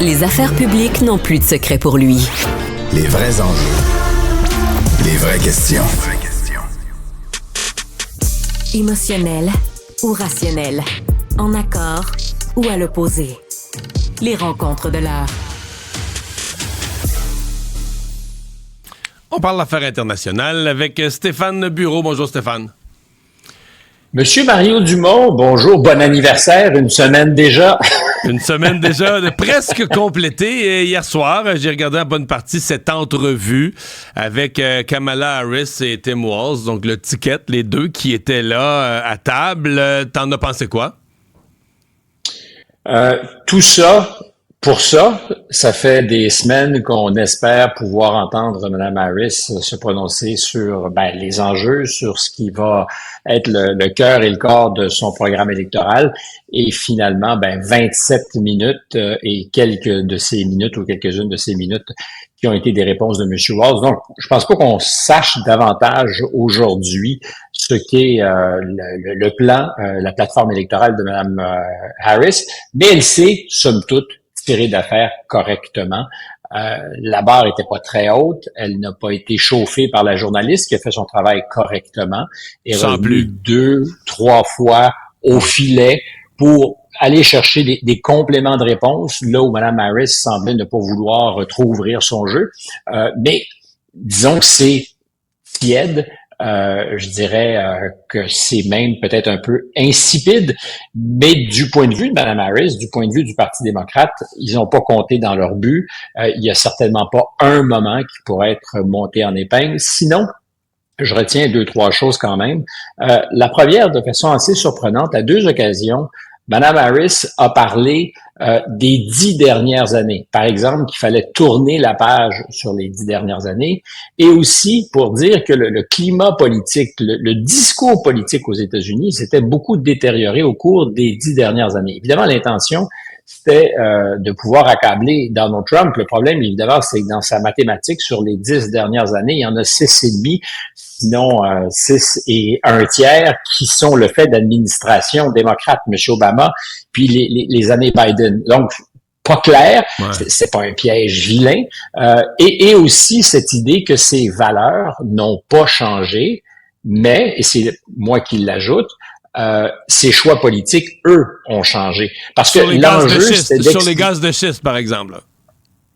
Les affaires publiques n'ont plus de secret pour lui. Les vrais enjeux. Les vraies questions. Émotionnel ou rationnel. En accord ou à l'opposé. Les rencontres de l'heure. On parle d'affaires internationales avec Stéphane Bureau. Bonjour Stéphane. Monsieur Mario Dumont, bonjour, bon anniversaire, une semaine déjà. Une semaine déjà de presque complétée. Et hier soir, j'ai regardé en bonne partie cette entrevue avec Kamala Harris et Tim Walz, donc le ticket, les deux qui étaient là à table. T'en as pensé quoi? Tout ça, pour ça fait des semaines qu'on espère pouvoir entendre Mme Harris se prononcer sur les enjeux, sur ce qui va être le cœur et le corps de son programme électoral. Et finalement, 27 minutes et quelques-unes de ces minutes qui ont été des réponses de M. Walz. Donc, je pense pas qu'on sache davantage aujourd'hui ce qu'est le plan, la plateforme électorale de Mme Harris, mais elle sait, somme toute, tirer d'affaires correctement. La barre était pas très haute, elle n'a pas été chauffée par la journaliste qui a fait son travail correctement et revenu 2-3 fois au filet pour aller chercher des compléments de réponse là où Mme Harris semblait ne pas vouloir trop ouvrir son jeu. Mais disons que c'est tiède. Je dirais que c'est même peut-être un peu insipide, mais du point de vue de Mme Harris, du point de vue du Parti démocrate, ils n'ont pas compté dans leur but. Il y a certainement pas un moment qui pourrait être monté en épingle. Sinon, je retiens 2-3 choses quand même. La première, de façon assez surprenante, à 2 occasions, Mme Harris a parlé des 10 dernières années. Par exemple, qu'il fallait tourner la page sur les 10 dernières années et aussi pour dire que le climat politique, le discours politique aux États-Unis s'était beaucoup détérioré au cours des 10 dernières années. Évidemment, l'intention, c'était de pouvoir accabler Donald Trump. Le problème, évidemment, c'est que dans sa mathématique, sur les 10 dernières années, il y en a 6,5, sinon 6 et 1/3, qui sont le fait d'administration démocrate, M. Obama, puis les années Biden. Donc, pas clair, c'est pas un piège vilain. Et aussi cette idée que ces valeurs n'ont pas changé, mais, et c'est moi qui l'ajoute, ces choix politiques, eux, ont changé. Parce que l'enjeu, c'était sur les gaz de schiste, par exemple.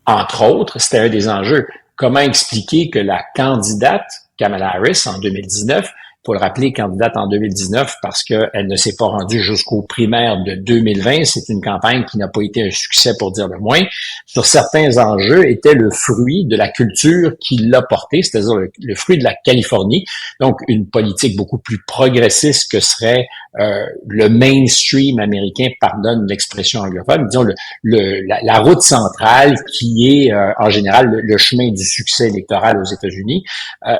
Entre autres, c'était un des enjeux. Comment expliquer que la candidate Kamala Harris en 2019, faut le rappeler, candidate en 2019 parce qu'elle ne s'est pas rendue jusqu'aux primaires de 2020. C'est une campagne qui n'a pas été un succès pour dire le moins. Sur certains enjeux, était le fruit de la culture qui l'a porté, c'est-à-dire le fruit de la Californie. Donc, une politique beaucoup plus progressiste que serait le mainstream américain, pardonne l'expression anglophone, disons la route centrale qui est en général le chemin du succès électoral aux États-Unis.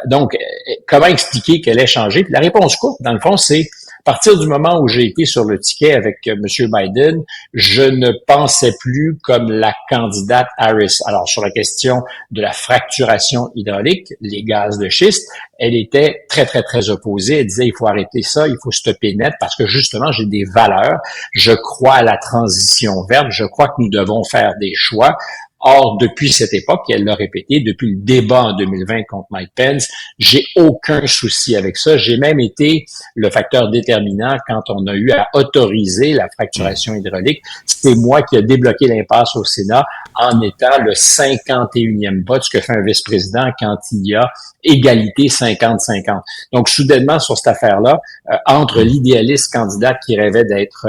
Donc, comment expliquer qu'elle ait changé? Puis la réponse courte, dans le fond, c'est à partir du moment où j'ai été sur le ticket avec M. Biden, je ne pensais plus comme la candidate Harris. Alors, sur la question de la fracturation hydraulique, les gaz de schiste, elle était très, très, très opposée. Elle disait, il faut arrêter ça, il faut stopper net parce que justement, j'ai des valeurs. Je crois à la transition verte. Je crois que nous devons faire des choix. Or, depuis cette époque, et elle l'a répété, depuis le débat en 2020 contre Mike Pence, j'ai aucun souci avec ça. J'ai même été le facteur déterminant quand on a eu à autoriser la fracturation hydraulique. C'est moi qui ai débloqué l'impasse au Sénat en étant le 51e vote, ce que fait un vice-président quand il y a égalité 50-50. Donc, soudainement, sur cette affaire-là, entre l'idéaliste candidate qui rêvait d'être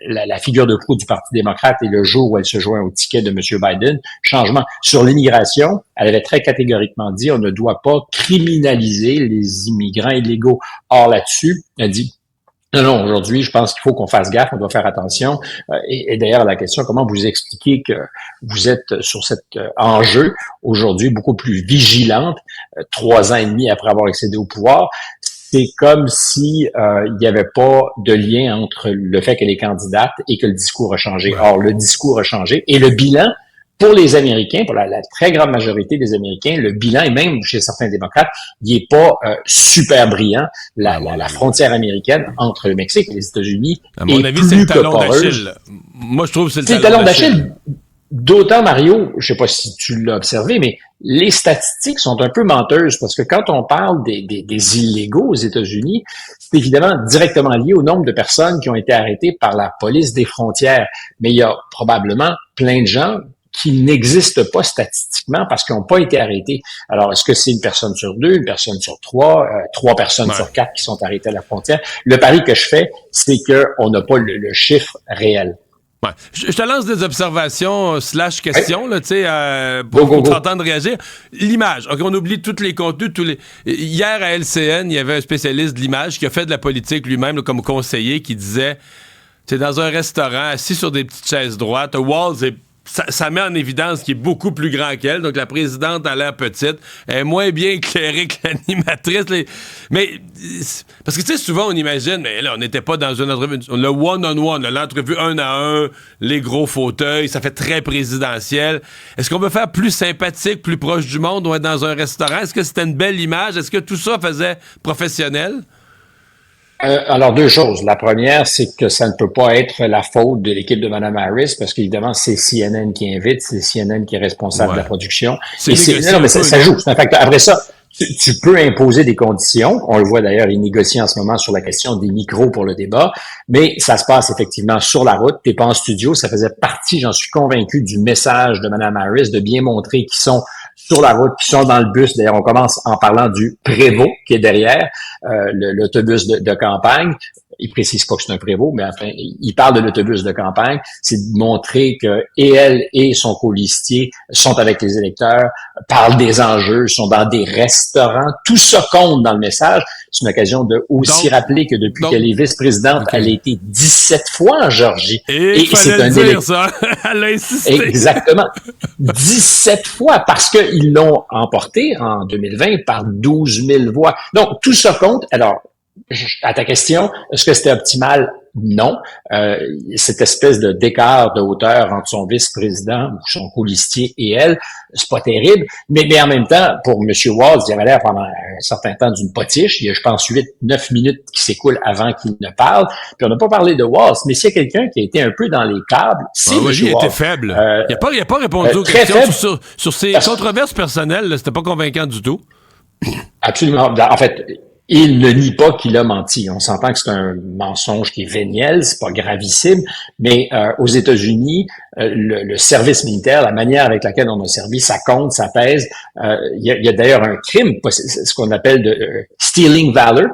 la figure de proue du Parti démocrate et le jour où elle se joint au ticket de M. Biden, changement. Sur l'immigration, elle avait très catégoriquement dit on ne doit pas criminaliser les immigrants illégaux. Or, là-dessus, elle dit non, aujourd'hui, je pense qu'il faut qu'on fasse gaffe, on doit faire attention. Et d'ailleurs, la question, comment vous expliquez que vous êtes sur cet enjeu aujourd'hui beaucoup plus vigilante, 3 ans et demi après avoir accédé au pouvoir? C'est comme si il n'y avait pas de lien entre le fait qu'elle est candidate et que le discours a changé. Or, le discours a changé et le bilan, pour les Américains, pour la très grande majorité des Américains, le bilan, et même chez certains démocrates, il n'est pas super brillant. La frontière américaine entre le Mexique et les États-Unis à mon avis, c'est le talon d'Achille. Moi, je trouve que c'est le talon d'Achille. D'autant, Mario, je sais pas si tu l'as observé, mais les statistiques sont un peu menteuses parce que quand on parle des illégaux aux États-Unis, c'est évidemment directement lié au nombre de personnes qui ont été arrêtées par la police des frontières. Mais il y a probablement plein de gens qui n'existent pas statistiquement parce qu'ils n'ont pas été arrêtés. Alors, est-ce que c'est une personne sur deux, une personne sur trois personnes sur quatre qui sont arrêtées à la frontière? Le pari que je fais, c'est qu'on n'a pas le chiffre réel. Ouais. Je te lance des observations / questions, là, tu sais, pour t'entendre réagir. L'image. OK, on oublie tous les contenus, Hier, à LCN, il y avait un spécialiste de l'image qui a fait de la politique lui-même là, comme conseiller, qui disait, tu sais, dans un restaurant, assis sur des petites chaises droites, Walz ça met en évidence qu'il est beaucoup plus grand qu'elle. Donc, la présidente a l'air petite. Elle est moins bien éclairée que l'animatrice. Mais, parce que, tu sais, souvent, on imagine, mais là, on n'était pas dans une entrevue. Le one-on-one, l'entrevue 1 à 1, les gros fauteuils, ça fait très présidentiel. Est-ce qu'on veut faire plus sympathique, plus proche du monde, ou être dans un restaurant? Est-ce que c'était une belle image? Est-ce que tout ça faisait professionnel? Alors, deux choses. La première, c'est que ça ne peut pas être la faute de l'équipe de Mme Harris, parce qu'évidemment, c'est CNN qui invite, c'est CNN qui est responsable de la production. Non, mais ça joue. C'est un facteur. Après ça, tu peux imposer des conditions. On le voit d'ailleurs, ils négocient en ce moment sur la question des micros pour le débat, mais ça se passe effectivement sur la route. T'es pas en studio. Ça faisait partie, j'en suis convaincu, du message de Mme Harris de bien montrer qu'ils sont sur la route, qui sont dans le bus. D'ailleurs, on commence en parlant du Prévost qui est derrière, l'autobus de campagne. Il précise pas que c'est un Prévost, mais enfin, il parle de l'autobus de campagne. C'est de montrer que et elle et son colistier sont avec les électeurs, parlent des enjeux, sont dans des restaurants. Tout ça compte dans le message. C'est une occasion de aussi rappeler que depuis qu'elle est vice-présidente, elle a été 17 fois en Georgie. Et c'est un dire ça. Elle a insisté. Exactement. 17 fois parce qu'ils l'ont emporté en 2020 par 12 000 voix. Donc, tout ça compte. Alors, à ta question, est-ce que c'était optimal? Non. Cette espèce de d'écart de hauteur entre son vice-président ou son colistier et elle, c'est pas terrible. Mais en même temps, pour M. Walz, il avait l'air pendant un certain temps d'une potiche. Il y a, je pense, 8-9 minutes qui s'écoulent avant qu'il ne parle. Puis on n'a pas parlé de Walz, mais s'il y a quelqu'un qui a été un peu dans les câbles, c'est M. Walz. Il était faible. Il n'a pas répondu aux questions sur ses controverses personnelles. Là, c'était pas convaincant du tout. Absolument. En fait, il ne nie pas qu'il a menti. On s'entend que c'est un mensonge qui est véniel, c'est pas gravissime, mais aux États-Unis, le service militaire, la manière avec laquelle on a servi, ça compte, ça pèse. Il y a d'ailleurs un crime, ce qu'on appelle de stealing valor,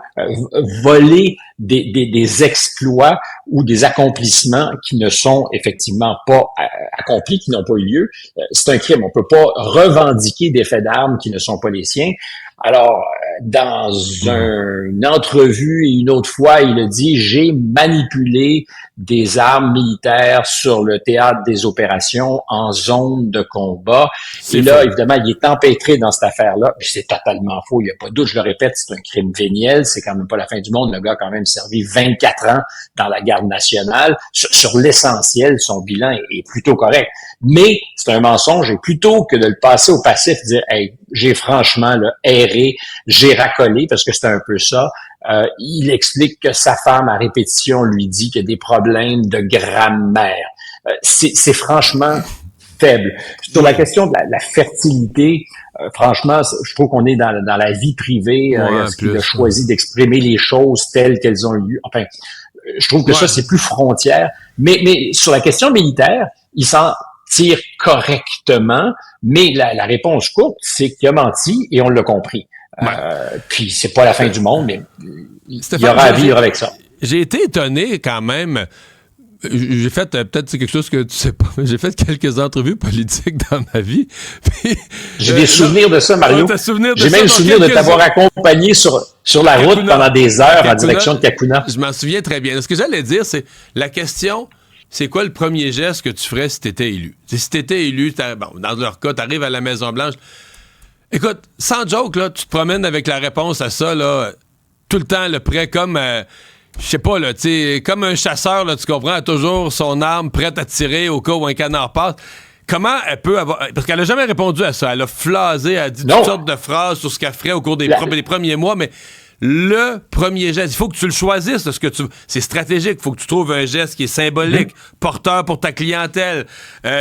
voler des exploits ou des accomplissements qui ne sont effectivement pas accomplis, qui n'ont pas eu lieu. C'est un crime. On peut pas revendiquer des faits d'armes qui ne sont pas les siens. Alors, dans une entrevue et une autre fois, il a dit « J'ai manipulé des armes militaires sur le théâtre des opérations en zone de combat. » Et là, évidemment, il est empêtré dans cette affaire-là. Puis c'est totalement faux, il n'y a pas de doute. Je le répète, c'est un crime véniel. C'est quand même pas la fin du monde. Le gars a quand même servi 24 ans dans la garde nationale. Sur l'essentiel, son bilan est plutôt correct. Mais c'est un mensonge. Et plutôt que de le passer au passif, dire « Hey, j'ai franchement erré, j'ai racolé », parce que c'est un peu ça. Il explique que sa femme, à répétition, lui dit qu'il y a des problèmes de grammaire. C'est franchement faible. Sur la question de la fertilité, franchement, je trouve qu'on est dans la vie privée. Est-ce qu'il a choisi d'exprimer les choses telles qu'elles ont eu lieu? Enfin, je trouve que ça, c'est plus frontière. Mais sur la question militaire, il s'en tire correctement, mais la réponse courte, c'est qu'il a menti et on l'a compris. Puis c'est pas la fin du monde, mais il y aura à vivre avec ça. J'ai été étonné quand même. J'ai fait, peut-être c'est quelque chose que tu sais pas, mais j'ai fait quelques entrevues politiques dans ma vie. J'ai des souvenirs de ça, Mario. J'ai même le souvenir de t'avoir accompagné sur la route pendant des heures en direction de Kakuna. Je m'en souviens très bien. Ce que j'allais dire, c'est la question, c'est quoi le premier geste que tu ferais si t'étais élu? Si t'étais élu, dans leur cas, t'arrives à la Maison-Blanche. Écoute, sans joke, là, tu te promènes avec la réponse à ça, là, tout le temps, le prêt comme, je sais pas, là, tu sais, comme un chasseur, là, tu comprends, a toujours son arme prête à tirer au cas où un canard passe. Comment elle peut avoir... Parce qu'elle a jamais répondu à ça. Elle a flasé, elle a dit toutes sortes de phrases sur ce qu'elle ferait au cours des premiers mois, mais le premier geste. Il faut que tu le choisisses. C'est stratégique. Il faut que tu trouves un geste qui est symbolique, porteur pour ta clientèle,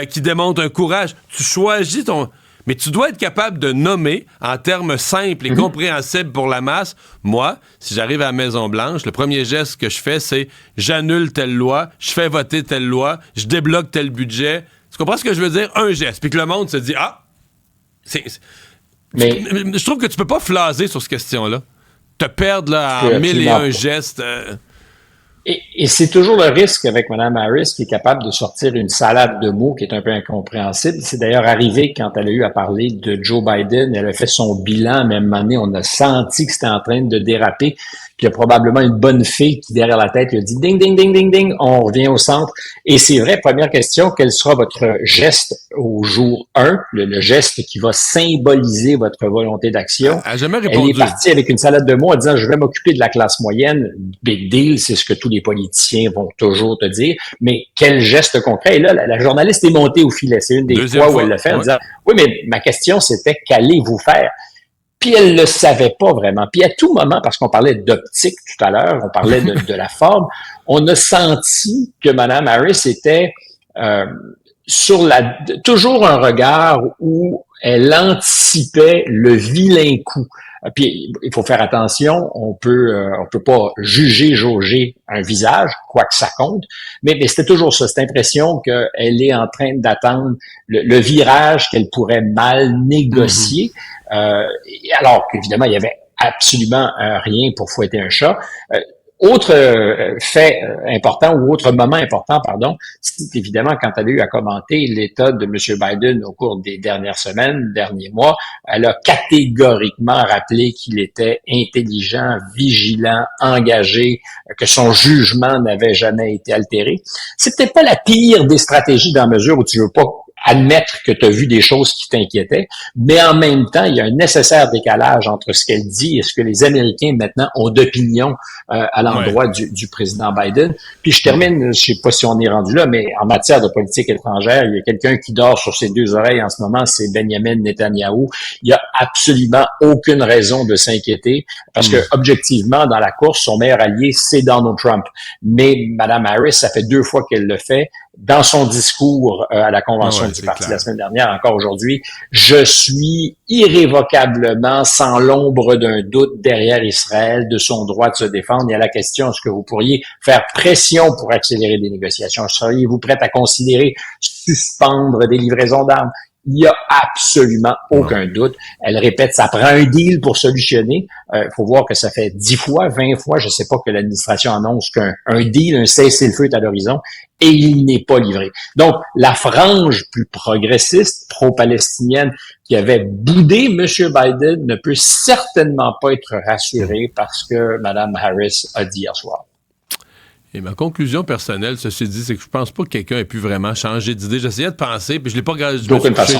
qui démontre un courage. Tu choisis ton... Mais tu dois être capable de nommer en termes simples et compréhensibles pour la masse. Moi, si j'arrive à la Maison-Blanche, le premier geste que je fais, c'est j'annule telle loi, je fais voter telle loi, je débloque tel budget. Tu comprends ce que je veux dire? Un geste. Puis que le monde se dit, Mais... Je trouve que tu peux pas flaser sur cette question-là. Te perdre là, en 1001 gestes... Et c'est toujours le risque avec Mme Harris qui est capable de sortir une salade de mots qui est un peu incompréhensible. C'est d'ailleurs arrivé quand elle a eu à parler de Joe Biden. Elle a fait son bilan, même année, on a senti que c'était en train de déraper. Puis il y a probablement une bonne fille qui, derrière la tête, lui a dit « ding, ding, ding, ding, ding », on revient au centre. Et c'est vrai, première question, quel sera votre geste au jour 1, le geste qui va symboliser votre volonté d'action? Elle n'a jamais répondu. Elle est partie avec une salade de mots en disant « je vais m'occuper de la classe moyenne ». Big deal, c'est ce que tous les politiciens vont toujours te dire. Mais quel geste concret? Et là, la journaliste est montée au filet. C'est une des fois où elle l'a fait en disant « oui, mais ma question, c'était « qu'allez-vous faire ?» Puis elle le savait pas vraiment. Puis à tout moment, parce qu'on parlait d'optique tout à l'heure, on parlait de la forme, on a senti que Mme Harris était sur toujours un regard où elle anticipait le vilain coup. Puis il faut faire attention, on peut pas jauger un visage, quoi que ça compte, mais c'était toujours ça, cette impression qu'elle est en train d'attendre le virage qu'elle pourrait mal négocier, alors qu'évidemment, il y avait absolument rien pour fouetter un chat. Autre fait important ou autre moment important, c'est évidemment quand elle a eu à commenter l'état de M. Biden au cours des dernières semaines, derniers mois, elle a catégoriquement rappelé qu'il était intelligent, vigilant, engagé, que son jugement n'avait jamais été altéré. C'est peut-être pas la pire des stratégies dans la mesure où tu veux pas admettre que tu as vu des choses qui t'inquiétaient, mais en même temps, il y a un nécessaire décalage entre ce qu'elle dit et ce que les Américains maintenant ont d'opinion à l'endroit du président Biden. Puis je termine, je sais pas si on est rendu là, mais en matière de politique étrangère, il y a quelqu'un qui dort sur ses deux oreilles en ce moment, c'est Benjamin Netanyahou. Il y a absolument aucune raison de s'inquiéter parce que objectivement, dans la course, son meilleur allié, c'est Donald Trump. Mais Mme Harris, ça fait 2 fois qu'elle le fait. Dans son discours à la convention du parti la semaine dernière, encore aujourd'hui, je suis irrévocablement, sans l'ombre d'un doute, derrière Israël, de son droit de se défendre. Il y a la question, est-ce que vous pourriez faire pression pour accélérer des négociations? Seriez-vous prête à considérer suspendre des livraisons d'armes? Il n'y a absolument aucun doute. Elle répète, ça prend un deal pour solutionner. Faut voir que ça fait 10 fois, 20 fois, je sais pas, que l'administration annonce qu'un deal, un cessez-le-feu est à l'horizon, et il n'est pas livré. Donc, la frange plus progressiste, pro-palestinienne, qui avait boudé M. Biden, ne peut certainement pas être rassurée par ce que Mme Harris a dit hier soir. Et ma conclusion personnelle, ceci dit, c'est que je pense pas que quelqu'un ait pu vraiment changer d'idée. J'essayais de penser, puis je l'ai pas regardé. D'aucune façon.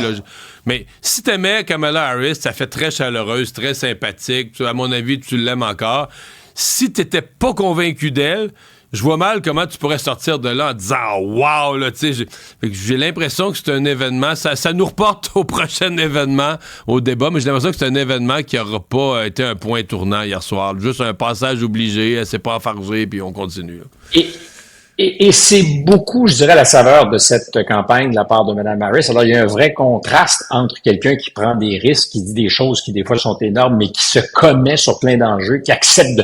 Mais si t'aimais Kamala Harris, ça fait très chaleureuse, très sympathique. À mon avis, tu l'aimes encore. Si t'étais pas convaincu d'elle, je vois mal comment tu pourrais sortir de là en disant « wow », là, tu sais. J'ai l'impression que c'est un événement, ça nous reporte au prochain événement, au débat, mais j'ai l'impression que c'est un événement qui n'aura pas été un point tournant hier soir. Juste un passage obligé, elle s'est pas enfargée, puis on continue. Et c'est beaucoup, je dirais, la saveur de cette campagne de la part de Mme Harris. Alors, il y a un vrai contraste entre quelqu'un qui prend des risques, qui dit des choses qui, des fois, sont énormes, mais qui se commet sur plein d'enjeux, qui accepte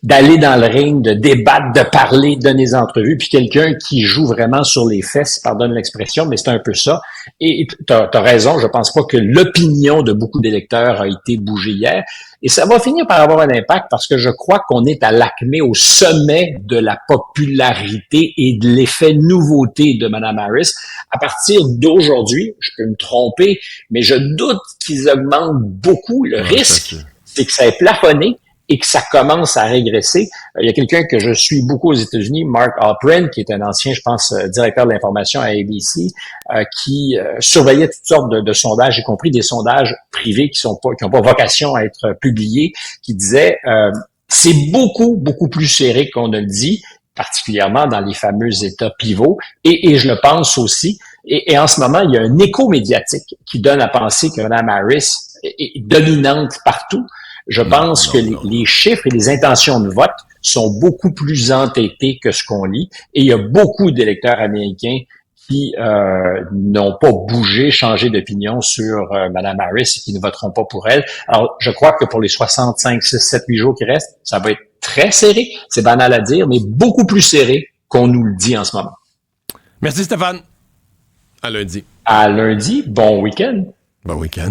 d'aller dans le ring, de débattre, de parler, de donner des entrevues, puis quelqu'un qui joue vraiment sur les fesses, pardonne l'expression, mais c'est un peu ça. Et t'as raison, je pense pas que l'opinion de beaucoup d'électeurs a été bougée hier. Et ça va finir par avoir un impact parce que je crois qu'on est à l'acmé, au sommet de la popularité et de l'effet nouveauté de Mme Harris. À partir d'aujourd'hui, je peux me tromper, mais je doute qu'ils augmentent beaucoup. Le risque, c'est que ça ait plafonné et que ça commence à régresser. Il y a quelqu'un que je suis beaucoup aux États-Unis, Mark Alperin, qui est un ancien, je pense, directeur de l'information à ABC, qui surveillait toutes sortes de sondages, y compris des sondages privés qui n'ont pas vocation à être publiés, qui disaient c'est beaucoup plus serré qu'on ne le dit, particulièrement dans les fameux États pivots, et je le pense aussi. Et en ce moment, il y a un écho médiatique qui donne à penser que Mme Harris est dominante partout. Je pense que les chiffres et les intentions de vote sont beaucoup plus entêtés que ce qu'on lit. Et il y a beaucoup d'électeurs américains qui n'ont pas bougé, changé d'opinion sur Mme Harris et qui ne voteront pas pour elle. Alors, je crois que pour les 65, 6, 7, 8 jours qui restent, ça va être très serré. C'est banal à dire, mais beaucoup plus serré qu'on nous le dit en ce moment. Merci Stéphane. À lundi. À lundi. Bon week-end. Bon week-end.